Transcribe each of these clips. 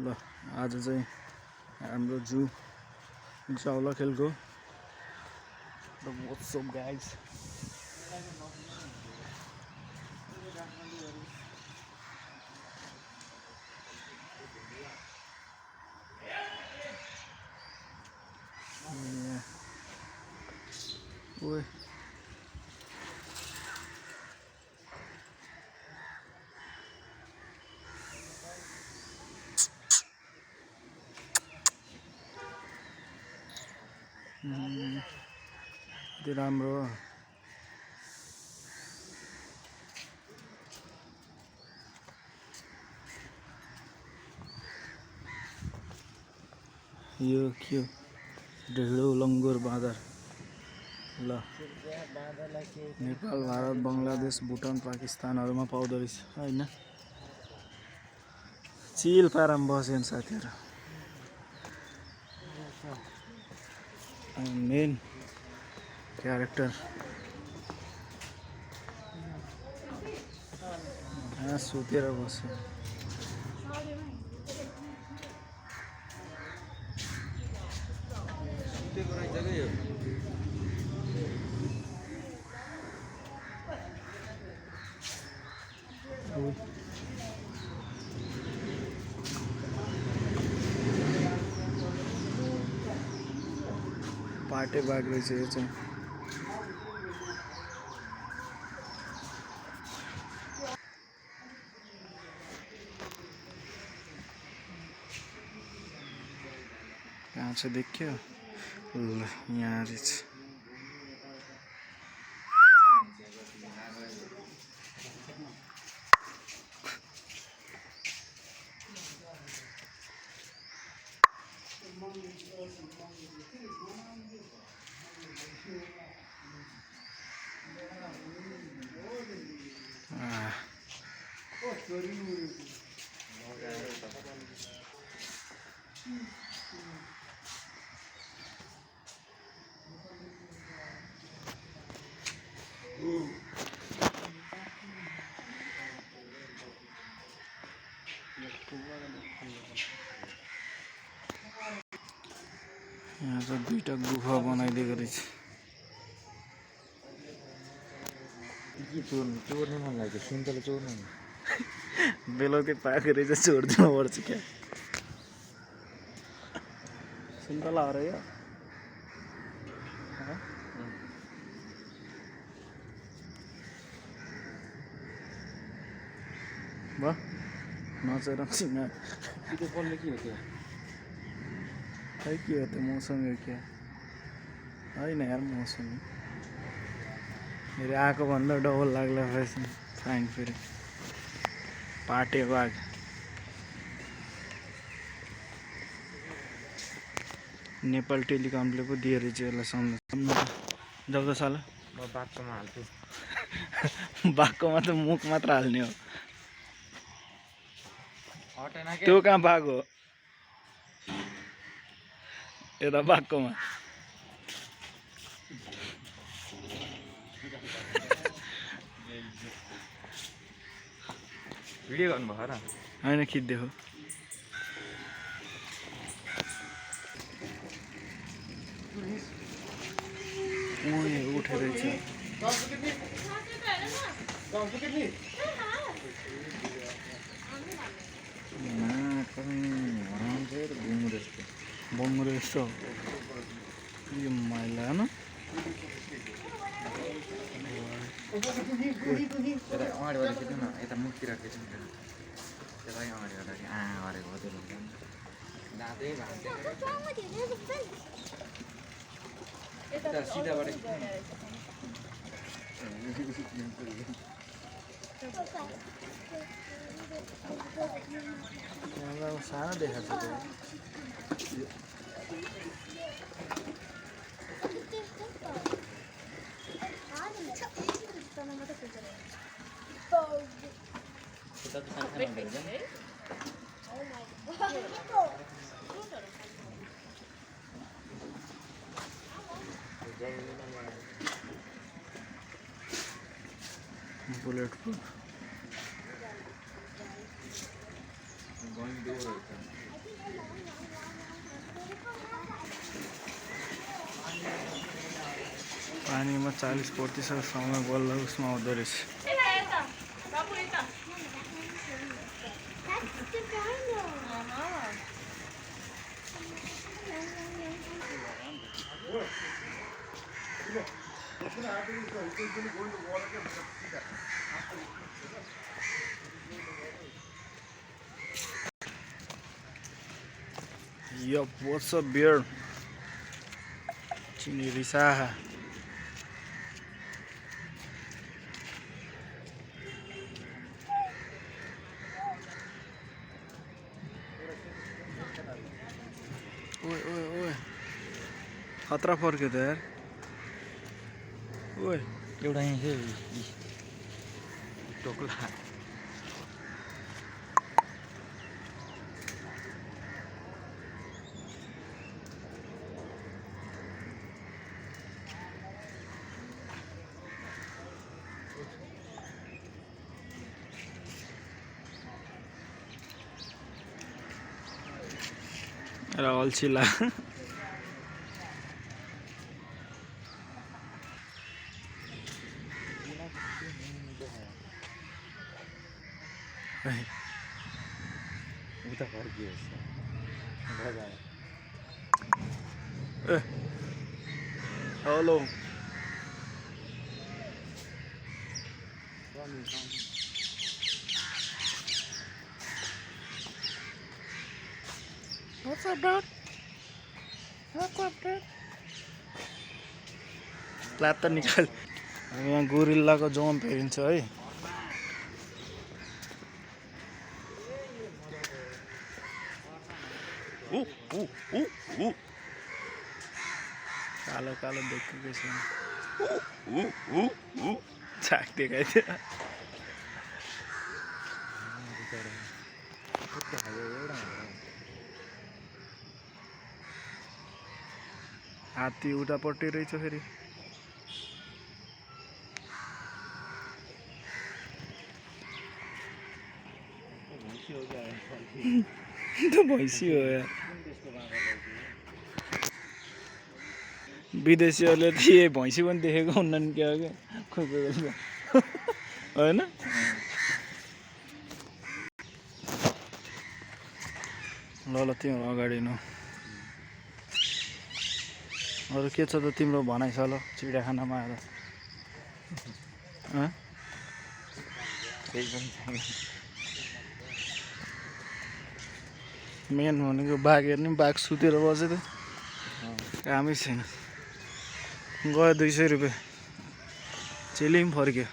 ल आज चाहिँ हाम्रो जू जाउला खेलको व्हाट्स अप गाइज। ओए त्यो राम्रो हो। यो के हो? ढेडो लङ्गुर बाँदर। ल नेपाल, भारत, बङ्गलादेश, भुटान, पाकिस्तानहरुमा पाउँदो रहेछ हैन। चिल पारामा बसेन साथीहरु। मेन क्यारेक्टर सुतेर बस्यो। पाटे बाघ रहेछ यो चाहिँ। कहाँ छ देखियो? ल यहाँ रहेछ। यहाँ चाहिँ दुईटा गुफा बनाइदिएको रहेछ। चोर्नु मन लाग्यो, सुन्तला चोर्नु बेलौती पाएको रहेछ, छोडिदिनु पर्छ क्या। सुन्तला हो र यो? भयो नचेर सिँगा त्यो पल्ले के हो त्यो? खै के हो त्यो? मौसमी हो क्या? होइन यार मौसमी। फेरि आएको भन्दा डबल लाग्ला फाइन। फेरि पाटे बाघ। नेपाल टेलिकमले पो दियो रहेछ यसलाई सम्झ। जाऊ त साला। म बाक्सोमा हाल्छु। बाघकोमा त मुख मात्र हाल्ने हो। त्यो कहाँ बाघ हो? यता बाघकोमा। भिडियो गर्नुभयो र? होइन खिचिदिएको। उठेर बङ्गुरो यस्तो यो मैला होइन। अगाडि खिच्नु न, यता मुखतिर खिच्नु। त्यता अगाडि गर्दाखेरि गरेको हो त्यो दाँतै भाँच्यो। सिधाबाट सानो देखाएको छ। Bullet proof. going door 40% समय बल्ल उसमा आउँदो रहेछ। Yup, what's up, beer? Chini risaha. Oi, oi, oi. खतरा फर्क्यो त यार। ओए एउटा यहाँ थियो टोक्ला र अल्छिला उता फर्कियो hello What's up, dude? What's up, dude? Clap त निकाल। यहाँ गोरिल्लाको जम्प हेरिन्छ है। कालो कालो देखेको छैन। झाक देखाइदियो। हात्ती उतापट्टि रहेछ फेरि। त भैँसी हो यार। विदेशीहरूले त यही भैँसी पनि देखेको हुन्नन् क्या हो क्या खोइ कोही बेला होइन। ल ल तिम्रो अगाडि न अरू के छ त तिम्रो भनाइ छ ल चिडियाखानामा आएर। मेन भनेको बाघ हेर्ने बाघ सुतेर बस्यो त कामै छैन। गयो 200 रुपियाँ चेली पनि फर्क्यो।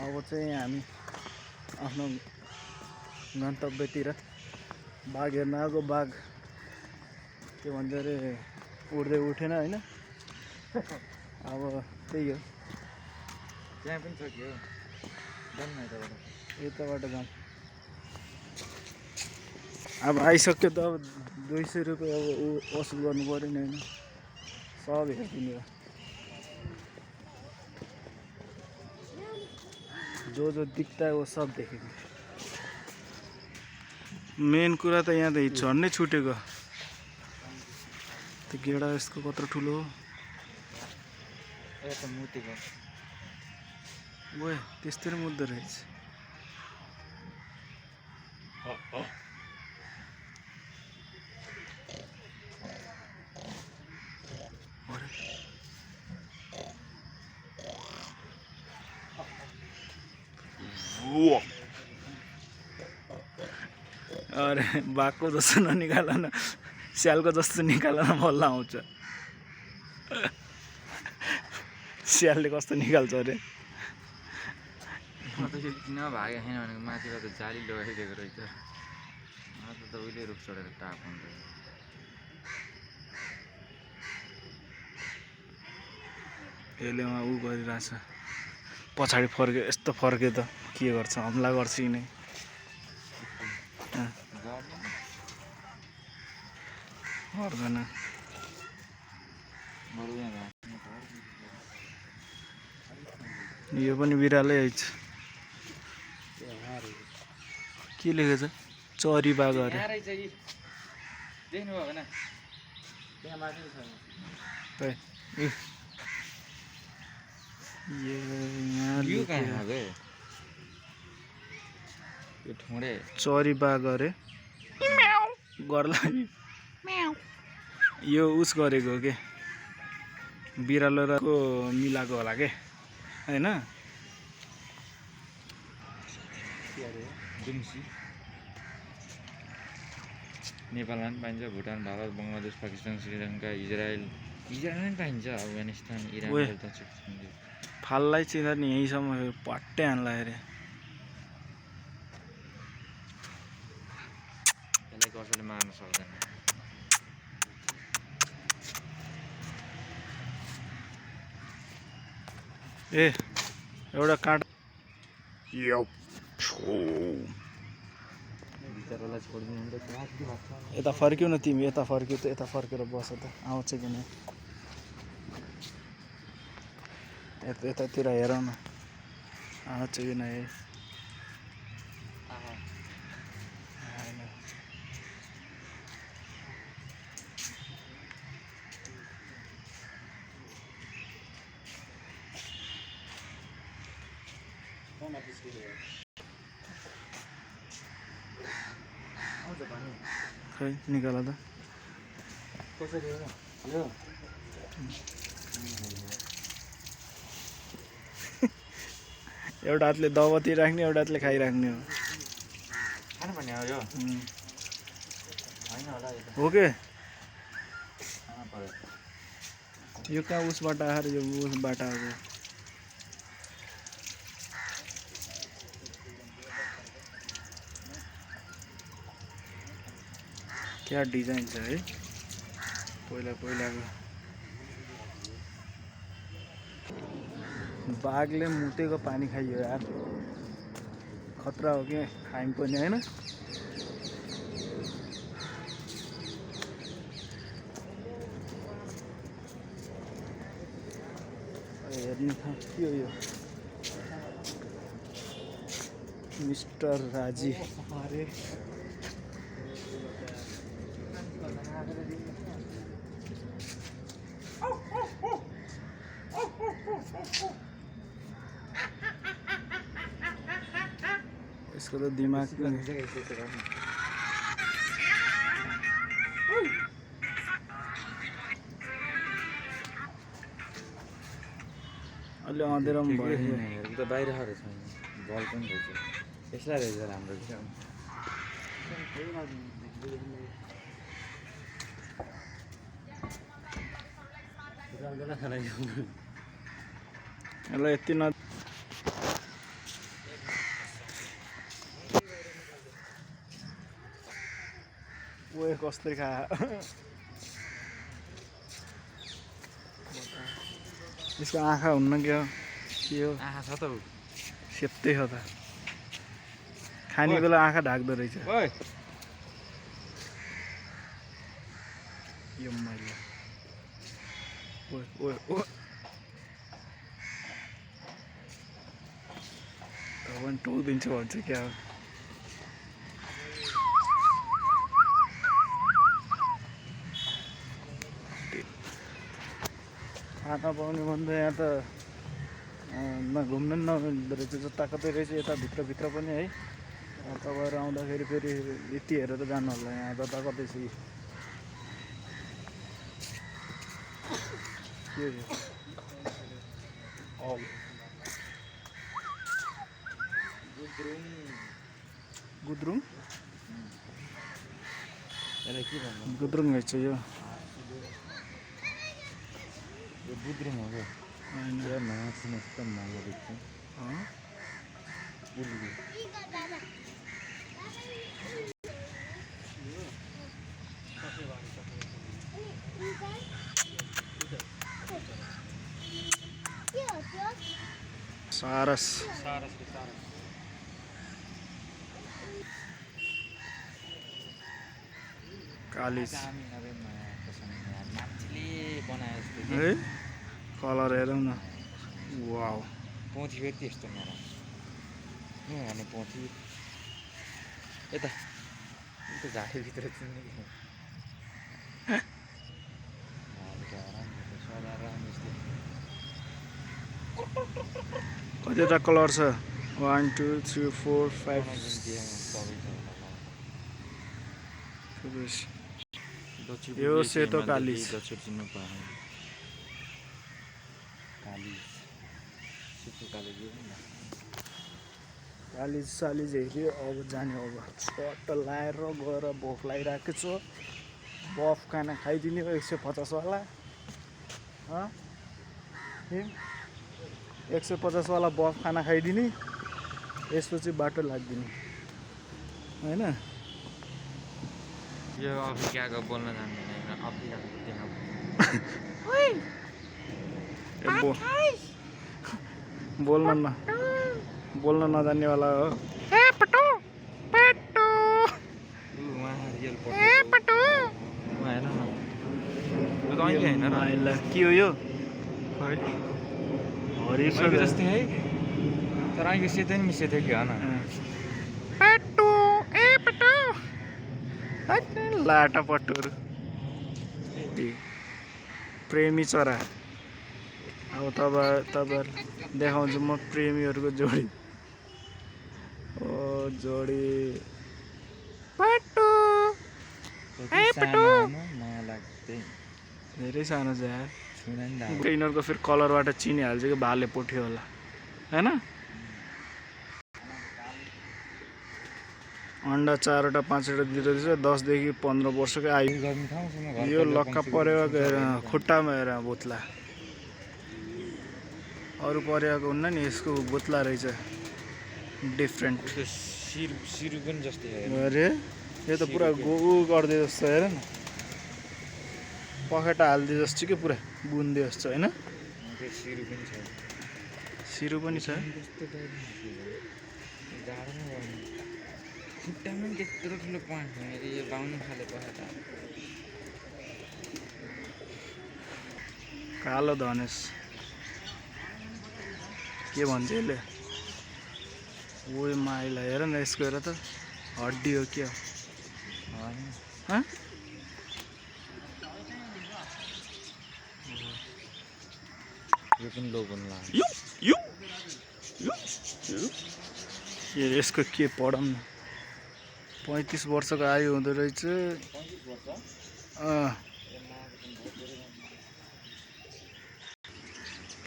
अब चाहिँ हामी आफ्नो गन्तव्यतिर बाघ हेर्न आएको। बाघ के भन्छ अरे उड्दै उठेन होइन। अब त्यही हो। त्यहाँ पनि छ कि हो जान्न यताबाट जाउँ। अब आइसक्यो त अब 200 रुपियाँ अब वसुल गर्नु पऱ्यो नि होइन। सब हेरिदिने हो। जो दिखता है वो सब देखेंगे। मेन कुरा त यहाँ त झन्नै छुटेको। त्यो गेडा यसको कत्रो ठुलो हो। यता मुतेको ओए त्यस्तै मुद्दो रहेछ। अरे बाघको जस्तो ननिकाल न स्यालको जस्तो निकाल न बल्ल आउँछ। स्यालले कस्तो निकाल्छ अरे। म त यो किन भागेको छैन भनेको माथिबाट त जाली लगाइदिएको रहेछ। म त उहिले रुख चढेर टाप हुन्छ। यसले ऊ गरिरहेछ पछाडि फर्क्यो। यस्तो फर्क्यो त के गर्छ हमला गर्छ यिनै। गर्दैन यो पनि बिरालै आइछ। के लेखेछ चरी बाघ अरे। देख्नु भयो भने त्यहाँ माथि छ खै ए यहाँ यो लुकेर कहाँ आएको यो ठुँडे चरी बाघ अरे गर्ला यो उस गरेको हो के बिरालो र को मिलाएको होला के हैन दुम्सी नेपालमा पनि पाइन्छ भुटान भारत बङ्गलादेश पाकिस्तान श्रीलङ्का इजरायल पनि पाइन्छ अफगानिस्तान इरान ओए। दक्षिण फाललाई चिन्दा नि यहीँसम्म पट्टै हान्ला अरे त्यसलाई कसैले मार्न सक्दैन ए एउटा काँटा बिचरालाई छोडिदिनु त कहाँ के लाग्छ यता फर्क्यौ न तिमी यता फर्क्यौ त यता फर्केर बस त आउँछ कि नै यतातिर हेर न आउँछ कि नै खै निकाल त कसरी हो यो एउटा हातले दबती राख्ने एउटा हातले खाइराख्ने हो खानु पर्ने हो यो होइन होला यो हो के खानु पर्यो यो कहाँ उसबाट आएर यो उसबाट आएको क्या डिजाइन छ है पहिलाको बाघले मुतेको पानी खाइयो यार खतरा हो कि खाइम पनि होइन हेर्नु के हो यो मिस्टर राजी यसको त दिमाग पनि अलि अँधेरो पनि भयो त बाहिर रहेछ बल पनि रहेछ यसलाई रहेछ राम्रो कि यसलाई यति न ओए कस्तै खा यसको आँखा हुन्न क्या के हो आँखा छ त सेप्तै हो त खाने बेला आँखा ढाक्दो रहेछ ओए यो मैले ओए ओए ओ भगवान् टोकिदिन्छ भन्छ क्या हो खाना पाउने भन्दा यहाँ त घुम्नु पनि नहुँदो रहेछ जता कतै रहेछ यता भित्र पनि है तपाईँहरू आउँदाखेरि फेरि यति हेरेर जानु होला यहाँ जता कतै छ के गुद्रुङ यसलाई के भन्नु गुद्रुङ रहेछ यो यो बुद्रुङ हो क्या होइन यो माछ एकदम महँगो देख्छ सारस कालिज मान्छेले बनाए जस्तो है कलर हेरौँ न वाउ पोथी फेरि त्यस्तो नराम्रो हेर्ने पोथी यता झाडीभित्र चिन्ने कतिवटा कलर छ 1 2 3 4 5 यो सेतो कालिज कालिज सालिज हेऱ्यो अब जाने अब चट्ट लाएर गएर बफ लगाइरहेको छु बफ खाना खाइदिने 150 वाला 150 वाला बफ खाना खाइदिने यसपछि बाटो लाग्दिने हैन यो अफ्रिकाको बोल्न जान्दैन अफ्रिकाको त्यहाँ बोल्न नजान्नेवाला हो के हो यो हरियो जस्तै है तर अहिले सेतै नि सेतै कि होइन लाटा पटुहरू प्रेमी चरा अब तपाईँहरू देखाउँछु म प्रेमीहरूको जोडी ओ जोडी पटु माया लाग्दै धेरै सानो छ यार यिनीहरूको फेरि कलरबाट चिनिहाल्छ कि भाले पोठ्यो होला हैन अन्डा 4वटा 5वटा दिँदैछ 10 देखि 15 वर्षको आयु यो लक्का परेको खुट्टामा हेर बोतला अरू परेको हुन्न नि यसको बोतला रहेछ डिफ्रेन्ट सिरु पनि जस्तै अरे यो त पुरा गो गर्दै जस्तो हेर न पखेटा हाल्दै जस्तो कि पुरा बुन्दे जस्तो हैन सिरु पनि छ खुट्टामा पनि त्यत्रो ठुलो प्वाइन्ट छ मेरो यो बाउनु खाले पखेटा कालो धनेश के भन्छ यसले ओ माइला हेर न यसको हेर त हड्डी हो के हो यो पनि लोगन यसको के पढौँ न 35 वर्षको आयु हुँदो रहेछ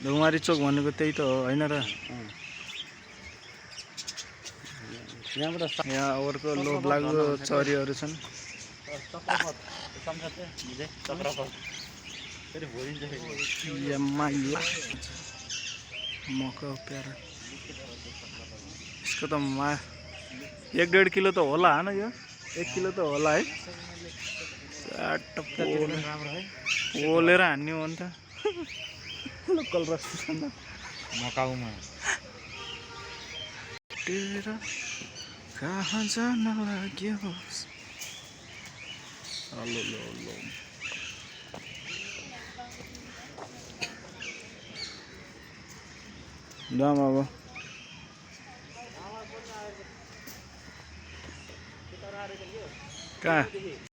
धुमारी चोक भनेको त्यही त हो होइन र यहाँ अरूको लोभ लाग्दो चरीहरू छन् मका प्यारा यसको त 1.5 किलो त होला हैन यो 1 किलो त होला है पोलेर हान्ने हो नि त लोकल रेस्टुरेन्ट मकाउमा तेरा कहाँ जान लाग्यो हेलो जाम अब कहाँ